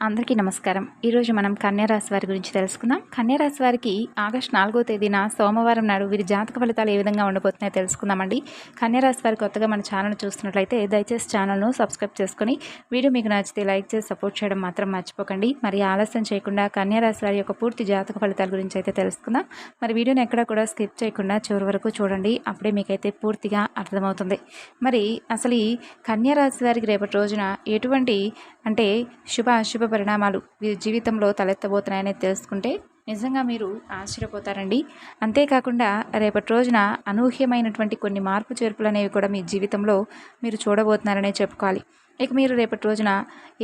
అందరికీ నమస్కారం. ఈరోజు మనం కన్యా రాశి వారి గురించి తెలుసుకుందాం. కన్యా రాశి వారికి ఆగస్టు 4వ తేదీన సోమవారం నాడు వీరి జాతక ఫలితాలు ఏ విధంగా ఉండబోతున్నాయో తెలుసుకుందామండి. కన్యా రాశి వారి కొత్తగా మన ఛానల్ చూస్తున్నట్లయితే దయచేసి ఛానల్ను సబ్స్క్రైబ్ చేసుకొని వీడియో మీకు నచ్చితే లైక్ చేసి సపోర్ట్ చేయడం మాత్రం మర్చిపోకండి. మరి ఆలస్యం చేయకుండా కన్యా రాశి వారి యొక్క పూర్తి జాతక ఫలితాల గురించి అయితే తెలుసుకుందాం. మరి వీడియోని ఎక్కడా కూడా స్కిప్ చేయకుండా చివరి వరకు చూడండి. అప్పుడే మీకైతే పూర్తిగా అర్థమవుతుంది. మరి అసలు ఈ కన్యా రాశి వారికి రేపటి రోజున ఎటువంటి శుభ అశుభ పరిణామాలు వీరి జీవితంలో తలెత్తబోతున్నాయని తెలుసుకుంటే నిజంగా మీరు ఆశ్చర్యపోతారండి. అంతేకాకుండా రేపటి రోజున అనూహ్యమైనటువంటి కొన్ని మార్పు చేర్పులు అనేవి కూడా మీ జీవితంలో మీరు చూడబోతున్నారనే చెప్పుకోవాలి. ఇక మీరు రేపటి రోజున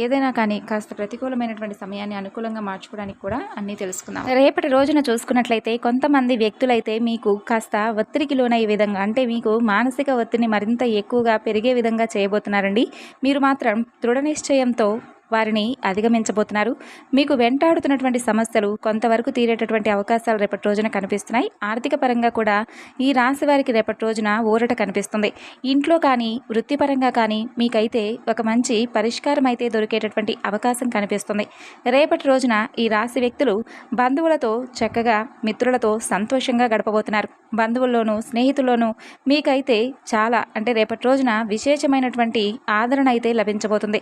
ఏదైనా కానీ కాస్త ప్రతికూలమైనటువంటి సమయాన్ని అనుకూలంగా మార్చుకోవడానికి కూడా అన్నీ తెలుసుకుందాం. రేపటి రోజున చూసుకున్నట్లయితే కొంతమంది వ్యక్తులైతే మీకు కాస్త ఒత్తిడికి లోనయ్యే విధంగా మీకు మానసిక ఒత్తిడిని మరింత ఎక్కువగా పెరిగే విధంగా చేయబోతున్నారండి. మీరు మాత్రం దృఢ నిశ్చయంతో వారిని అధిగమించబోతున్నారు. మీకు వెంటాడుతున్నటువంటి సమస్యలు కొంతవరకు తీరేటటువంటి అవకాశాలు రేపటి రోజున కనిపిస్తున్నాయి. ఆర్థిక పరంగా కూడా ఈ రాశి వారికి రేపటి రోజున ఊరట కనిపిస్తుంది. ఇంట్లో కానీ వృత్తిపరంగా కానీ మీకైతే ఒక మంచి పరిష్కారం అయితే దొరికేటటువంటి అవకాశం కనిపిస్తుంది. రేపటి రోజున ఈ రాశి వ్యక్తులు బంధువులతో చక్కగా మిత్రులతో సంతోషంగా గడపబోతున్నారు. బంధువుల్లోనూ స్నేహితుల్లోనూ మీకైతే చాలా రేపటి రోజున విశేషమైనటువంటి ఆదరణ అయితే లభించబోతుంది.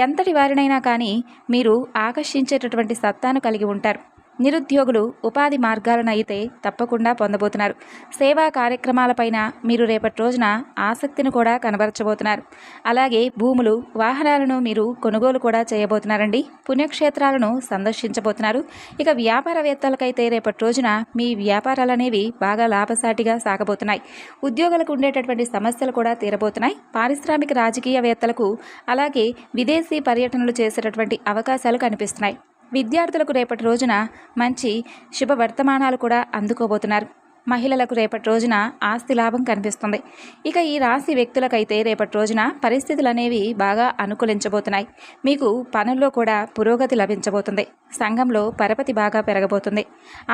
ఎంతటి వారినైనా కానీ మీరు ఆకర్షించేటటువంటి సత్తాను కలిగి ఉంటారు. నిరుద్యోగులు ఉపాధి మార్గాలను అయితే తప్పకుండా పొందబోతున్నారు. సేవా కార్యక్రమాలపైన మీరు రేపటి రోజున ఆసక్తిని కూడా కనబరచబోతున్నారు. అలాగే భూములు వాహనాలను మీరు కొనుగోలు కూడా చేయబోతున్నారండి. పుణ్యక్షేత్రాలను సందర్శించబోతున్నారు. ఇక వ్యాపారవేత్తలకైతే రేపటి రోజున మీ వ్యాపారాలు అనేవి బాగా లాభసాటిగా సాగబోతున్నాయి. ఉద్యోగులకు ఉండేటటువంటి సమస్యలు కూడా తీరబోతున్నాయి. పారిశ్రామిక రాజకీయవేత్తలకు అలాగే విదేశీ పర్యటనలు చేసేటటువంటి అవకాశాలు కనిపిస్తున్నాయి. విద్యార్థులకు రేపటి రోజున మంచి శుభవర్తమానాలు కూడా అందుకోబోతున్నారు. మహిళలకు రేపటి రోజున ఆస్తి లాభం కనిపిస్తుంది. ఇక ఈ రాశి వ్యక్తులకైతే రేపటి రోజున పరిస్థితులు అనేవి బాగా అనుకూలించబోతున్నాయి. మీకు పనుల్లో కూడా పురోగతి లభించబోతుంది. సంఘంలో పరపతి బాగా పెరగబోతుంది.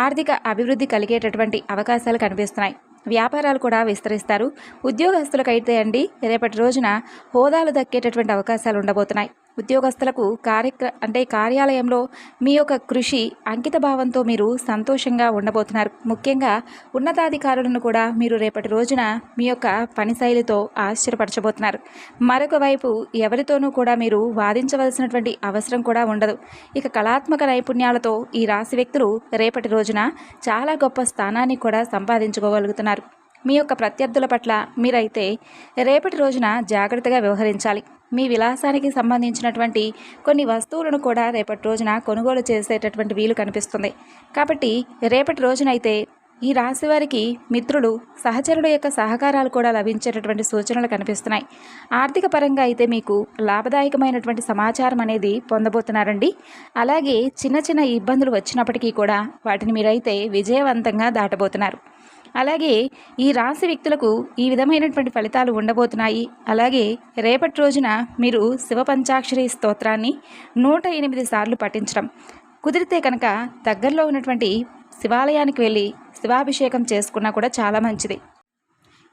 ఆర్థిక అభివృద్ధి కలిగేటటువంటి అవకాశాలు కనిపిస్తున్నాయి. వ్యాపారాలు కూడా విస్తరిస్తారు. ఉద్యోగస్తులకైతే రేపటి రోజున హోదాలు దక్కేటటువంటి అవకాశాలు ఉండబోతున్నాయి. ఉద్యోగస్తులకు కార్యాలయంలో మీ యొక్క కృషి అంకిత భావంతో మీరు సంతోషంగా ఉండబోతున్నారు. ముఖ్యంగా ఉన్నతాధికారులను కూడా మీరు రేపటి రోజున మీ యొక్క పని శైలితో ఆశ్చర్యపరచబోతున్నారు. మరొక వైపు ఎవరితోనూ కూడా మీరు వాదించవలసినటువంటి అవసరం కూడా ఉండదు. ఇక కళాత్మక నైపుణ్యాలతో ఈ రాశి వ్యక్తులు రేపటి రోజున చాలా గొప్ప స్థానాన్ని కూడా సంపాదించుకోగలుగుతున్నారు. మీ యొక్క ప్రత్యర్థుల పట్ల మీరైతే రేపటి రోజున జాగ్రత్తగా వ్యవహరించాలి. మీ విలాసానికి సంబంధించినటువంటి కొన్ని వస్తువులను కూడా రేపటి రోజున కొనుగోలు చేసేటటువంటి వీలు కనిపిస్తుంది. కాబట్టి రేపటి రోజునైతే ఈ రాశి వారికి మిత్రులు సహచరుల యొక్క సహకారాలు కూడా లభించేటటువంటి సూచనలు కనిపిస్తున్నాయి. ఆర్థిక పరంగా అయితే మీకు లాభదాయకమైనటువంటి సమాచారం అనేది పొందబోతున్నారండి. అలాగే చిన్న చిన్న ఇబ్బందులు వచ్చినప్పటికీ కూడా వాటిని మీరైతే విజయవంతంగా దాటబోతున్నారు. అలాగే ఈ రాశి వ్యక్తులకు ఈ విధమైనటువంటి ఫలితాలు ఉండబోతున్నాయి. అలాగే రేపటి రోజున మీరు శివ పంచాక్షరి స్తోత్రాన్ని 108 సార్లు పఠించడం కుదిరితే కనుక దగ్గరలో ఉన్నటువంటి శివాలయానికి వెళ్ళి శివాభిషేకం చేసుకున్నా కూడా చాలా మంచిది.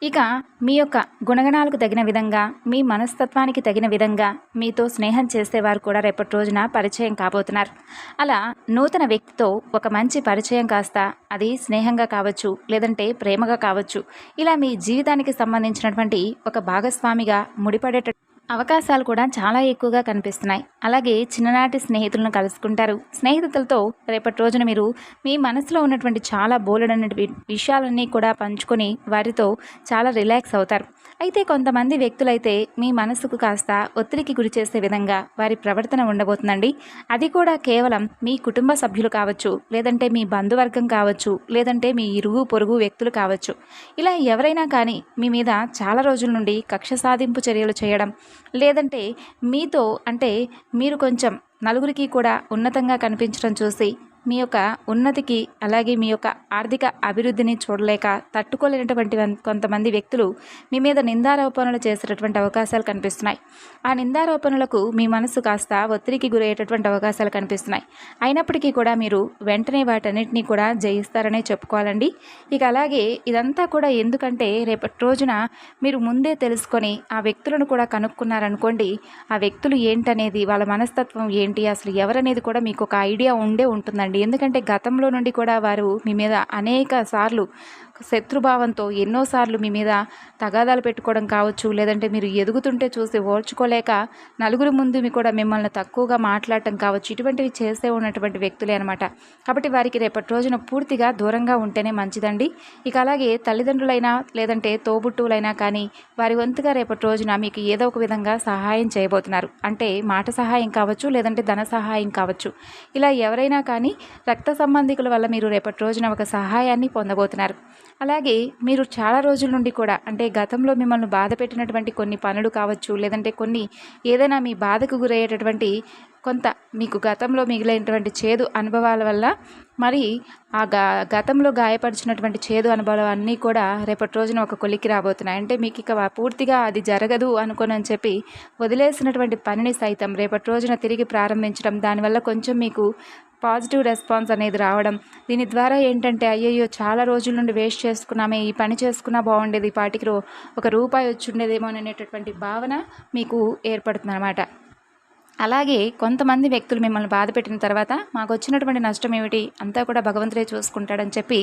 ఇక మీ యొక్క గుణగణాలకు తగిన విధంగా మీ మనస్తత్వానికి తగిన విధంగా మీతో స్నేహం చేసేవారు కూడా రేపటి రోజున పరిచయం కాబోతున్నారు. అలా నూతన వ్యక్తితో ఒక మంచి పరిచయం కాస్త అది స్నేహంగా కావచ్చు, లేదంటే ప్రేమగా కావచ్చు, ఇలా మీ జీవితానికి సంబంధించినటువంటి ఒక భాగస్వామిగా ముడిపడేట అవకాశాలు కూడా చాలా ఎక్కువగా కనిపిస్తున్నాయి. అలాగే చిన్ననాటి స్నేహితులను కలుసుకుంటారు. స్నేహితులతో రేపటి రోజున మీరు మీ మనసులో ఉన్నటువంటి చాలా బోలెడైన విషయాలన్నీ కూడా పంచుకొని వారితో చాలా రిలాక్స్ అవుతారు. అయితే కొంతమంది వ్యక్తులైతే మీ మనసుకు కాస్త ఒత్తిడికి గురి చేసే విధంగా వారి ప్రవర్తన ఉండబోతుందండి. అది కూడా కేవలం మీ కుటుంబ సభ్యులు కావచ్చు, లేదంటే మీ బంధువర్గం కావచ్చు, లేదంటే మీ ఇరుగు పొరుగు వ్యక్తులు కావచ్చు. ఇలా ఎవరైనా కానీ మీ మీద చాలా రోజుల నుండి కక్ష సాధింపు చర్యలు చేయడం, లేదంటే మీతో మీరు కొంచెం నలుగురికి కూడా ఉన్నతంగా కనిపించడం చూసి మీ యొక్క ఉన్నతికి అలాగే మీ యొక్క ఆర్థిక అభివృద్ధిని చూడలేక తట్టుకోలేనటువంటి కొంతమంది వ్యక్తులు మీ మీద నిందారోపణలు చేసేటటువంటి అవకాశాలు కనిపిస్తున్నాయి. ఆ నిందారోపణలకు మీ మనసు కాస్త ఒత్తిడికి గురయ్యేటటువంటి అవకాశాలు కనిపిస్తున్నాయి. అయినప్పటికీ కూడా మీరు వెంటనే వాటన్నిటినీ కూడా జయిస్తారనే చెప్పుకోవాలండి. ఇక అలాగే ఇదంతా కూడా ఎందుకంటే రేపటి రోజున మీరు ముందే తెలుసుకొని ఆ వ్యక్తులను కూడా కనుక్కున్నారనుకోండి, ఆ వ్యక్తులు ఏంటనేది, వాళ్ళ మనస్తత్వం ఏంటి, అసలు ఎవరనేది కూడా మీకు ఒక ఐడియా ఉంటుందండి. ఎందుకంటే గతంలో నుండి కూడా వారు మీ మీద అనేక సార్లు శత్రుభావంతో ఎన్నోసార్లు మీ మీద తగాదాలు పెట్టుకోవడం కావచ్చు, లేదంటే మీరు ఎదుగుతుంటే చూసి ఓర్చుకోలేక నలుగురు ముందు కూడా మిమ్మల్ని తక్కువగా మాట్లాడటం కావచ్చు, ఇటువంటివి చేసే ఉన్నటువంటి వ్యక్తులే అనమాట. కాబట్టి వారికి రేపటి రోజున పూర్తిగా దూరంగా ఉంటేనే మంచిదండి. ఇక అలాగే తల్లిదండ్రులైనా లేదంటే తోబుట్టువులైనా కానీ వారి వంతుగా రేపటి రోజున మీకు ఏదో ఒక విధంగా సహాయం చేయబోతున్నారు. అంటే మాట సహాయం కావచ్చు, లేదంటే ధన సహాయం కావచ్చు. ఇలా ఎవరైనా కానీ రక్త సంబంధికుల వల్ల మీరు రేపటి రోజున ఒక సహాయాన్ని పొందబోతున్నారు. అలాగే మీరు చాలా రోజుల నుండి కూడా అంటే గతంలో మిమ్మల్ని బాధ పెట్టినటువంటి కొన్ని పనులు కావచ్చు, లేదంటే కొన్ని ఏదైనా మీ బాధకు గురయ్యేటటువంటి కొంత మీకు గతంలో మిగిలినటువంటి చేదు అనుభవాల వల్ల మరి ఆ గతంలో గాయపరిచినటువంటి చేదు అనుభవాలు అన్నీ కూడా రేపటి రోజున ఒక కొలిక్కి రాబోతున్నాయి. అంటే మీకు ఇక పూర్తిగా అది జరగదు అనుకోనని చెప్పి వదిలేసినటువంటి పనిని సైతం రేపటి రోజున తిరిగి ప్రారంభించడం, దానివల్ల కొంచెం మీకు పాజిటివ్ రెస్పాన్స్ అనేది రావడం, దీని ద్వారా ఏంటంటే అయ్యయ్యో చాలా రోజుల నుండి వేస్ట్ చేసుకున్నామే, ఈ పని చేసుకున్నా బాగుండేది, ఈ పాటికి ఒక రూపాయి వచ్చి ఉండేదేమో అనేటటువంటి భావన మీకు ఏర్పడుతుంది అన్నమాట. అలాగే కొంతమంది వ్యక్తులు మిమ్మల్ని బాధ పెట్టిన తర్వాత మాకు వచ్చినటువంటి నష్టం ఏమిటి, అంతా కూడా భగవంతుడే చూసుకుంటాడని చెప్పి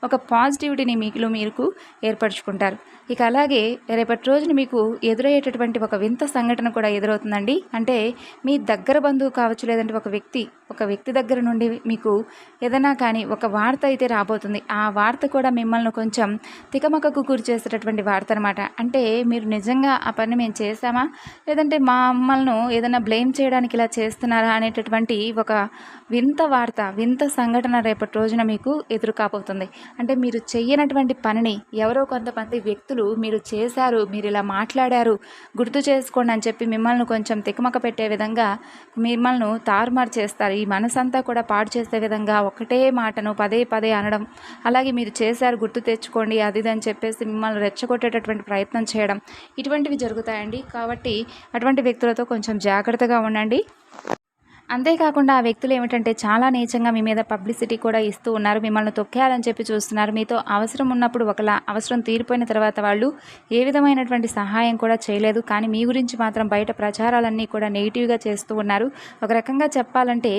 ఒక పాజిటివిటీని మీకు ఏర్పరచుకుంటారు. ఇక అలాగే రేపటి రోజున మీకు ఎదురయ్యేటటువంటి ఒక వింత సంఘటన కూడా ఎదురవుతుందండి. అంటే మీ దగ్గర బంధువు కావచ్చు, లేదంటే ఒక వ్యక్తి దగ్గర నుండి మీకు ఏదైనా కానీ ఒక వార్త అయితే రాబోతుంది. ఆ వార్త కూడా మిమ్మల్ని కొంచెం తికమకకు గురి చేసేటటువంటి వార్త అనమాట. అంటే మీరు నిజంగా ఆ పని మేము చేశామా, లేదంటే మమ్మల్ని ఏదైనా బ్లేమ్ చేయడానికి ఇలా చేస్తున్నారా అనేటటువంటి ఒక వింత వార్త, వింత సంఘటన రేపటి రోజున మీకు ఎదురు కాబోతుంది. అంటే మీరు చెయ్యనటువంటి పనిని ఎవరో కొంతమంది వ్యక్తులు మీరు చేశారు, మీరు ఇలా మాట్లాడారు, గుర్తు చేసుకోండి అని చెప్పి మిమ్మల్ని కొంచెం తికమక పెట్టే విధంగా మిమ్మల్ని తారుమారు చేస్తారు. ఈ మనసంతా కూడా పాడు చేసే విధంగా ఒకటే మాటను పదే పదే అనడం, అలాగే మీరు చేశారు గుర్తు తెచ్చుకోండి అది అని చెప్పేసి మిమ్మల్ని రెచ్చగొట్టేటటువంటి ప్రయత్నం చేయడం, ఇటువంటివి జరుగుతాయండి. కాబట్టి అటువంటి వ్యక్తులతో కొంచెం జాగ్రత్తగా ఉండండి. అంతేకాకుండా ఆ వ్యక్తులు ఏమిటంటే చాలా నీచంగా మీ మీద పబ్లిసిటీ కూడా ఇస్తూ ఉన్నారు, మిమ్మల్ని తొక్కేయాలని చెప్పి చూస్తున్నారు. మీతో అవసరం ఉన్నప్పుడు ఒకలా, అవసరం తీరిపోయిన తర్వాత వాళ్ళు ఏ విధమైనటువంటి సహాయం కూడా చేయలేదు. కానీ మీ గురించి మాత్రం బయట ప్రచారాలన్నీ కూడా నెగిటివ్గా చేస్తూ ఉన్నారు. ఒక రకంగా చెప్పాలంటే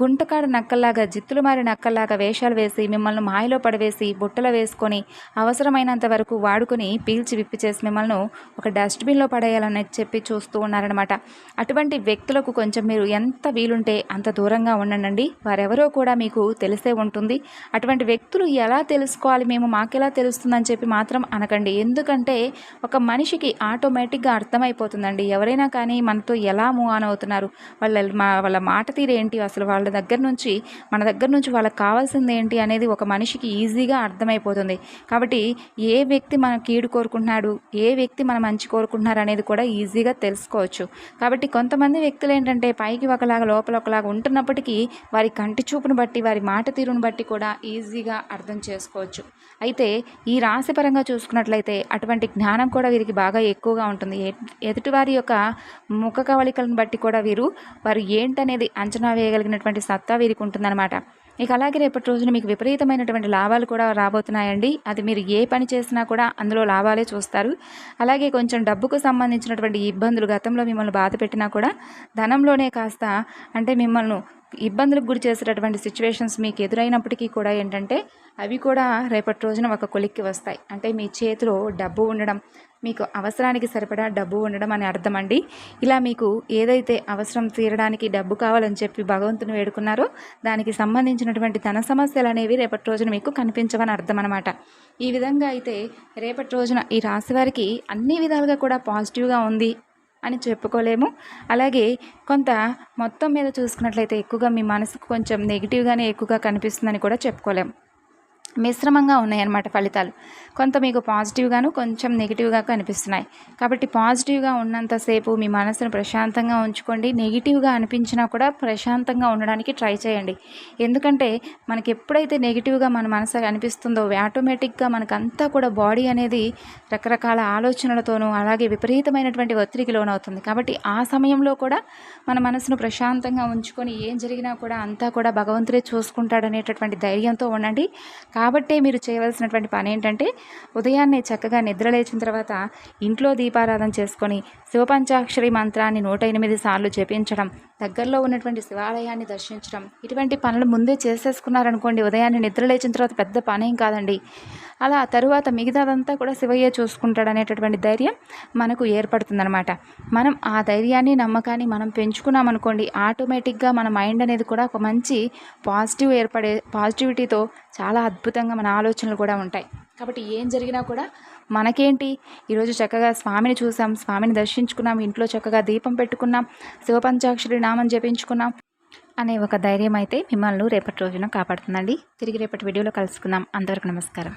గుంటకాడ నక్కల్లాగా, జిత్తులు మారి నక్కల్లాగా వేషాలు వేసి మిమ్మల్ని మాయలో పడవేసి బుట్టలో వేసుకొని అవసరమైనంత వరకు వాడుకొని పీల్చి విప్పి చేసి మిమ్మల్ని ఒక డస్ట్బిన్లో పడేయాలని చెప్పి చూస్తూ ఉన్నారనమాట. అటువంటి వ్యక్తులకు కొంచెం మీరు ఎంత ఉంటే అంత దూరంగా ఉండండి. వారెవరో కూడా మీకు తెలిసే ఉంటుంది. అటువంటి వ్యక్తులు ఎలా తెలుసుకోవాలి, మాకెలా తెలుస్తుందని చెప్పి మాత్రం అనకండి. ఎందుకంటే ఒక మనిషికి ఆటోమేటిక్గా అర్థమైపోతుందండి. ఎవరైనా కానీ మనతో ఎలా మూవ్ ఆన్ అవుతున్నారు, వాళ్ళ మాట తీరేంటి, అసలు వాళ్ళ దగ్గర నుంచి మన దగ్గర నుంచి వాళ్ళకి కావాల్సింది ఏంటి అనేది ఒక మనిషికి ఈజీగా అర్థమైపోతుంది. కాబట్టి ఏ వ్యక్తి మన కీడు కోరుకుంటున్నాడు, ఏ వ్యక్తి మన మంచి కోరుకుంటున్నారు అనేది కూడా ఈజీగా తెలుసుకోవచ్చు. కాబట్టి కొంతమంది వ్యక్తులు ఏంటంటే పైకి ఒకలాగా లోపల ఒకలాగా ఉంటున్నప్పటికీ వారి కంటి చూపును బట్టి, వారి మాట తీరును బట్టి కూడా ఈజీగా అర్థం చేసుకోవచ్చు. అయితే ఈ రాశిపరంగా చూసుకున్నట్లయితే అటువంటి జ్ఞానం కూడా వీరికి బాగా ఎక్కువగా ఉంటుంది. ఎదుటివారి యొక్క ముఖ కవళికలను బట్టి కూడా వారు ఏంటనేది అంచనా వేయగలిగినటువంటి సత్తా వీరికి ఉంటుందన్నమాట. ఇక అలాగే రేపటి రోజున మీకు విపరీతమైనటువంటి లాభాలు కూడా రాబోతున్నాయండి. అది మీరు ఏ పని చేసినా కూడా అందులో లాభాలే చూస్తారు. అలాగే కొంచెం డబ్బుకు సంబంధించినటువంటి ఇబ్బందులు గతంలో మిమ్మల్ని బాధ పెట్టినా కూడా ధనంలోనే కాస్త అంటే మిమ్మల్ని ఇబ్బందులకు గురి చేసేటటువంటి సిచ్యువేషన్స్ మీకు ఎదురైనప్పటికీ కూడా ఏంటంటే అవి కూడా రేపటి రోజున ఒక కొలిక్కి వస్తాయి. అంటే మీ చేతిలో డబ్బు ఉండడం, మీకు అవసరానికి సరిపడా డబ్బు ఉండడం అని అర్థం అండి. ఇలా మీకు ఏదైతే అవసరం తీరడానికి డబ్బు కావాలని చెప్పి భగవంతుని వేడుకున్నారో దానికి సంబంధించినటువంటి ధన సమస్యలు అనేవి రేపటి రోజున మీకు కనిపించవని అర్థం అనమాట. ఈ విధంగా అయితే రేపటి రోజున ఈ రాశి వారికి అన్ని విధాలుగా కూడా పాజిటివ్గా ఉంది అని చెప్పుకోలేము. అలాగే కొంత మొత్తం మీద చూసుకున్నట్లయితే ఎక్కువగా మీ మనసుకు కొంచెం నెగిటివ్గానే ఎక్కువగా కనిపిస్తుందని కూడా చెప్పుకోలేము. మిశ్రమంగా ఉన్నాయన్నమాట ఫలితాలు. కొంత మీకు పాజిటివ్గాను, కొంచెం నెగిటివ్గా కనిపిస్తున్నాయి. కాబట్టి పాజిటివ్గా ఉన్నంతసేపు మీ మనసును ప్రశాంతంగా ఉంచుకోండి. నెగిటివ్గా అనిపించినా కూడా ప్రశాంతంగా ఉండడానికి ట్రై చేయండి. ఎందుకంటే మనకి ఎప్పుడైతే నెగిటివ్గా మన మనసు అనిపిస్తుందో ఆటోమేటిక్గా మనకంతా కూడా బాడీ అనేది రకరకాల ఆలోచనలతోనూ అలాగే విపరీతమైనటువంటి ఒత్తిడికి లోనవుతుంది. కాబట్టి ఆ సమయంలో కూడా మన మనసును ప్రశాంతంగా ఉంచుకొని ఏం జరిగినా కూడా అంతా కూడా భగవంతుడే చూసుకుంటాడనేటటువంటి ధైర్యంతో ఉండండి. కాబట్టే మీరు చేయవలసినటువంటి పని ఏంటంటే ఉదయాన్నే చక్కగా నిద్ర లేచిన తర్వాత ఇంట్లో దీపారాధన చేసుకొని శివపంచాక్షరి మంత్రాన్ని 108 సార్లు జపించడం, దగ్గరలో ఉన్నటువంటి శివాలయాన్ని దర్శించడం, ఇటువంటి పనులు ముందే చేసేసుకున్నారనుకోండి, ఉదయాన్నే నిద్ర లేచిన తర్వాత పెద్ద పనేం కాదండి. అలా తరువాత మిగతాదంతా కూడా శివయ్య చూసుకుంటాడనేటటువంటి ధైర్యం మనకు ఏర్పడుతుందన్నమాట. మనం ఆ ధైర్యాన్ని నమ్మకాన్ని మనం పెంచుకున్నామనుకోండి, ఆటోమేటిక్గా మన మైండ్ అనేది కూడా ఒక మంచి పాజిటివిటీతో చాలా అద్భుతంగా మన ఆలోచనలు కూడా ఉంటాయి. కాబట్టి ఏం జరిగినా కూడా మనకేంటి, ఈరోజు చక్కగా స్వామిని చూసాం, స్వామిని దర్శించుకున్నాం, ఇంట్లో చక్కగా దీపం పెట్టుకున్నాం, శివపంచాక్షరి నామం జపించుకున్నాం అనే ఒక ధైర్యం అయితే మిమ్మల్ని రేపటి రోజున కాపాడుతుందండి. తిరిగి రేపటి వీడియోలో కలుసుకుందాం. అంతవరకు నమస్కారం.